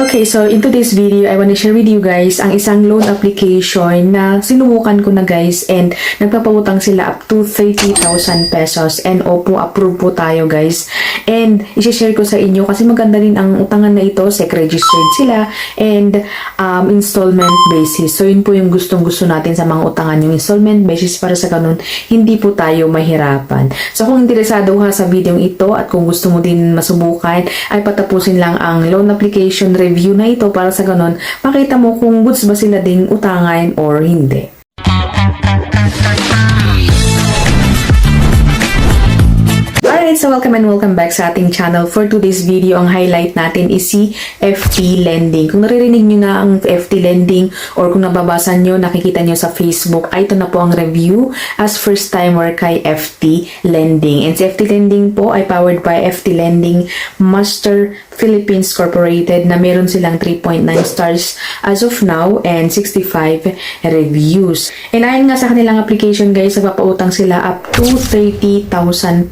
Okay, so in today's video, I want to share with you guys ang isang loan application na sinubukan ko na guys, and nagpapautang sila up to 30,000 pesos, and opo, approve po tayo guys. And i-share ko sa inyo kasi maganda rin ang utangan na ito, SEC registered sila, and installment basis. So yun po yung gustong-gusto natin sa mga utangan, yung installment basis, para sa ganun hindi po tayo mahirapan. So kung interesado ka sa video ito at kung gusto mo din masubukan, ay patapusin lang ang loan application review na ito para sa ganun makita mo kung goods ba sila ding utangan or hindi. Alright, so welcome and welcome back sa ating channel. For today's video, ang highlight natin is si FT Lending. Kung naririnig nyo na ang FT Lending or kung nababasa nyo, nakikita nyo sa Facebook, ay ito na po ang review as first timer kay FT Lending. And si FT Lending po ay powered by FT Lending Master Philippines Corporated na meron silang 3.9 stars as of now and 65 reviews. And ayon nga sa kanilang application guys, nagpapautang sila up to 30,000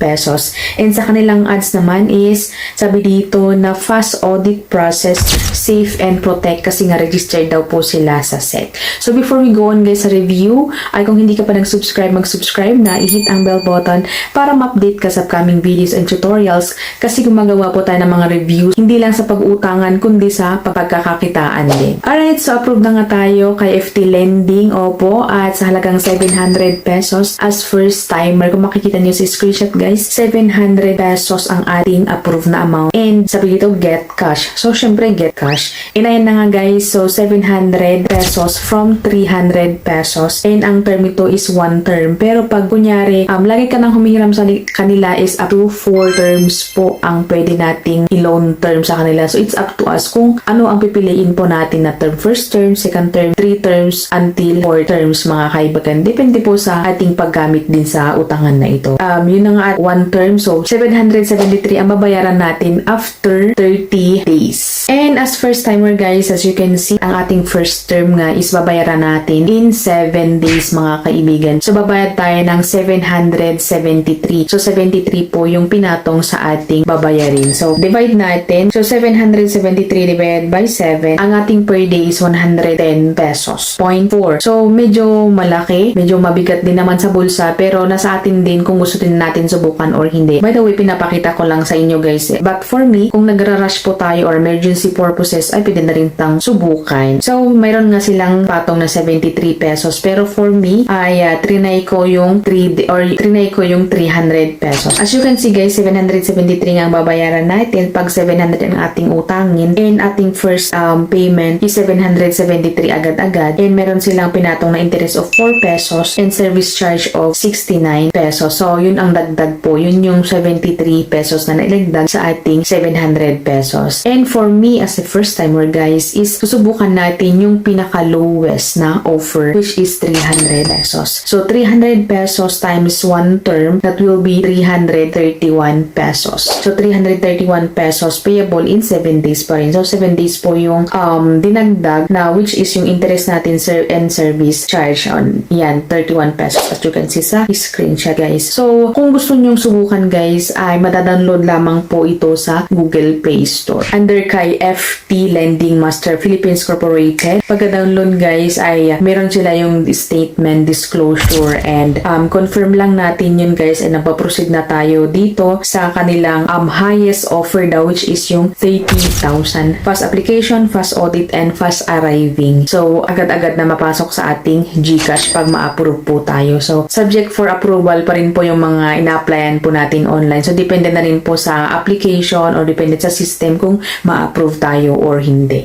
pesos. And sa kanilang ads naman is, sabi dito na fast audit process, safe and protect, kasi nga registered daw po sila sa SEC. So before we go on guys sa review, ay kung hindi ka pa nag-subscribe, mag-subscribe na, i-hit ang bell button para ma-update ka sa upcoming videos and tutorials, kasi gumagawa po tayo ng mga reviews hindi lang sa pag-utangan kundi sa pagkakakitaan din. Alright, so approve na nga tayo kay FT Lending, opo, at sa halagang 700 pesos as first timer. Kung makikita niyo sa screenshot guys, 700 pesos ang ating approve na amount. And sabi dito, get cash. So syempre get cash. And ayan na nga guys, so 700 pesos from 300 pesos. And ang term ito is 1 term. Pero pag kunyari, lagi ka nang humihiram sa kanila is up to 4 terms po ang pwede nating i-loan term sa kanila. So it's up to us kung ano ang pipiliin po natin na term. First term, second term, 3 terms until 4 terms mga kaibigan. Depende po sa ating paggamit din sa utangan na ito. Yun na nga at 1 term. So 773 ang babayaran natin after 30 days. And as first timer guys, as you can see, ang ating first term nga is babayaran natin in 7 days mga kaibigan. So babayad tayo ng 773. So 73 po yung pinatong sa ating babayarin. So divide natin. So 773 divided by 7, ang ating per day is 110 pesos. 0.4. So medyo malaki, medyo mabigat din naman sa bulsa, pero nasa atin din kung gusto din natin subukan or hindi. By the way, pinapakita ko lang sa inyo guys. But for me, kung nagra-rush po tayo or emergency purposes, ay pwede na rin tang subukan. So mayroon nga silang patong na 73 pesos, pero for me ay trinay ko yung 300 pesos. As you can see guys, 773 nga ang babayaran natin pag 700 ang ating utangin, and ating first payment is 773 agad-agad, and meron silang pinatong na interest of 4 pesos and service charge of 69 pesos. So yun ang dagdag po, yun yung 73 pesos na nailagdag sa ating 700 pesos. And for me as a first timer guys, is susubukan natin yung pinaka lowest na offer, which is 300 pesos. So 300 pesos times 1 term, that will be 331 pesos. So 331 pesos payable in 7 days pa rin. So 7 days po yung dinagdag na, which is yung interest natin and service charge on yan, 31 pesos as you can see sa screenshot guys. So kung gusto nyong subukan guys, ay madadownload lamang po ito sa Google Play Store under kay FT Lending Master Philippines Corporated. Pagka-download guys ay meron sila yung statement, disclosure, and confirm lang natin yun guys, and nagpa-proceed na tayo dito sa kanilang highest offer daw, which is yung 30,000. Fast application, fast audit, and fast arriving. So, agad-agad na mapasok sa ating GCash pag ma-approve po tayo. So, subject for approval pa rin po yung mga ina-applyan po natin online. So, depende na rin po sa application or depende sa system kung ma-approve tayo or hindi.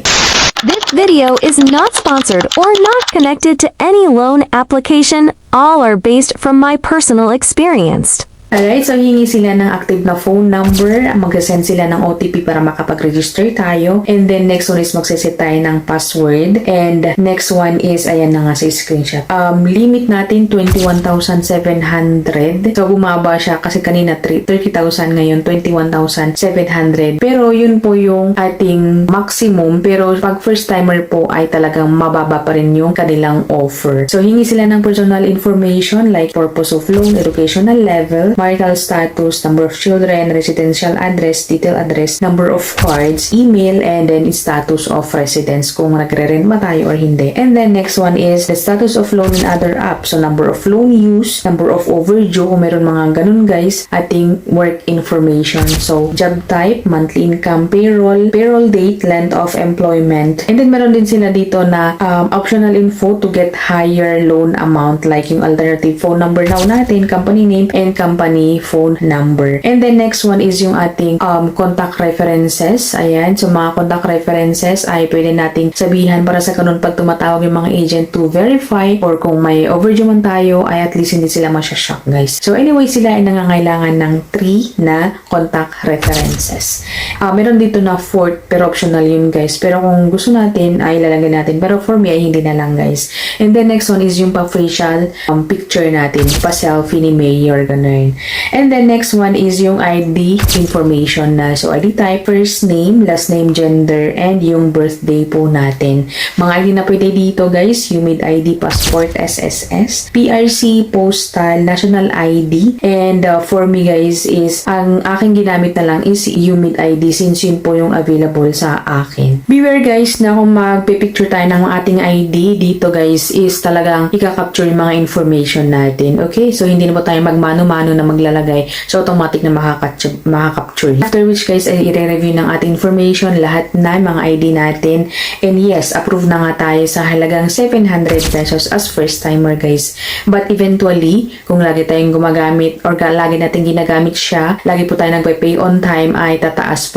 This video is not sponsored or not connected to any loan application. All are based from my personal experience. Alright, so hingi sila ng active na phone number, mag-send sila ng OTP para makapag-register tayo, and then next one is magsiset tayo ng password, and next one is, ayan na nga sa screenshot, limit natin 21,700. So bumaba siya kasi kanina 30,000, ngayon 21,700, pero yun po yung ating maximum, pero pag first timer po ay talagang mababa pa rin yung kanilang offer. So hingi sila ng personal information like purpose of loan, educational level, marital status, number of children, residential address, detail address, number of cards, email, and then status of residence kung nagre-rent ba tayo or hindi. And then next one is the status of loan in other apps. So number of loan use, number of overdue, kung meron mga ganun guys, ating work information. So job type, monthly income, payroll date, length of employment. And then meron din sila dito na optional info to get higher loan amount, like yung alternative phone number now natin, company name, and company phone number. And then next one is yung ating contact references. Ayan, so mga contact references ay pwede nating sabihan para sa ganun pag tumatawag yung mga agent to verify, or kung may overdue man tayo ay at least hindi sila masya-shock guys. So anyway, sila ay nangangailangan ng 3 na contact references. Meron dito na 4 pero optional yun guys. Pero kung gusto natin ay lalagay natin. Pero for me ay hindi na lang guys. And then next one is yung pa-facial picture natin. Pa-selfie ni Mayor, ganun. And then next one is yung ID information na. So ID type, first name, last name, gender, and yung birthday po natin. Mga ID na pwede dito guys, UMID ID, passport, SSS, PRC, postal, national ID. And for me guys is, ang aking ginamit na lang is UMID ID since yun po yung available sa akin. Beware guys na kung magpipicture tayo ng ating ID dito guys is talagang i-capture yung mga information natin. Okay? So hindi na po tayo magmano-mano na maglalagay. So automatic na makakapture. After which guys ay i-review ng ating information, lahat na mga ID natin. And yes, approve na nga tayo sa halagang 700 pesos as first timer guys. But eventually, kung lagi tayong gumagamit or lagi natin ginagamit siya, lagi po tayo nagpe-pay on time, ay tataas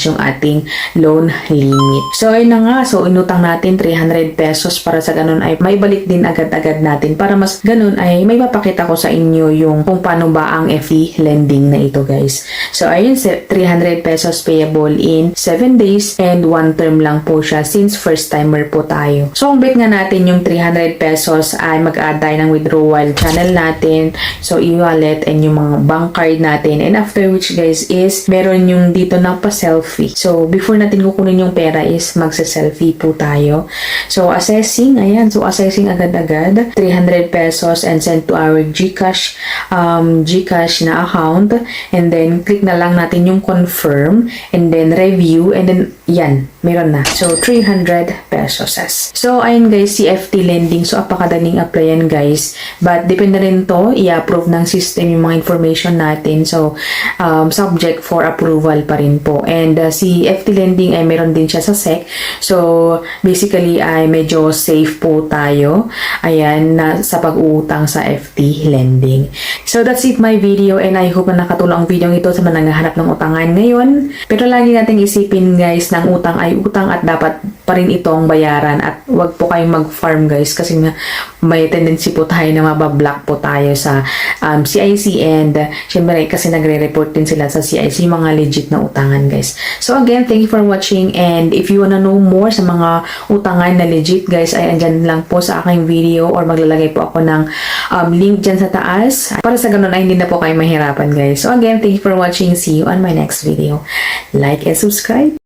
yung ating loan limit. So ayun na nga, so inutang natin 300 pesos para sa ganun ay may balik din agad-agad natin para mas ganun ay may mapakita ko sa inyo yung kung paano ba ang FE lending na ito guys. So ayun, 300 pesos payable in 7 days and 1 term lang po siya since first timer po tayo. So kung bet nga natin yung 300 pesos ay mag-add tayo ng withdrawal channel natin, so e-wallet and yung mga bank card natin, and after which guys is meron yung dito na pa-selfie. So before natin kukunin yung pera is magsa-selfie po tayo. So assessing, ayan, so assessing agad-agad 300 pesos and send to our GCash na account, and then click na lang natin yung confirm and then review, and then yan, meron na. So 300 pesos. So ayun guys, CFT lending, so apakadaling applyan guys, but depende rin to i-approve ng system yung mga information natin. So subject for approval pa rin po. And CFT lending ay meron din siya sa SEC. So basically ay medyo safe po tayo, ayan, na sa pag-uutang sa FT lending. So that's it my video, and I hope na nakatulong ang video ito sa mga naghahanap ng utangan ngayon. Pero lagi nating isipin guys, ng utang ay utang at dapat pa rin itong bayaran, at wag po kayong mag-farm guys kasi nga may tendency po tayo na mabablock po tayo sa CIC, and syempre kasi nagre-report din sila sa CIC mga legit na utangan guys. So again, thank you for watching, and if you wanna know more sa mga utangan na legit guys ay andyan lang po sa aking video, or maglalagay po ako ng link dyan sa taas para sa ganun ay hindi na po kayo mahirapan guys. So again, thank you for watching. See you on my next video. Like and subscribe.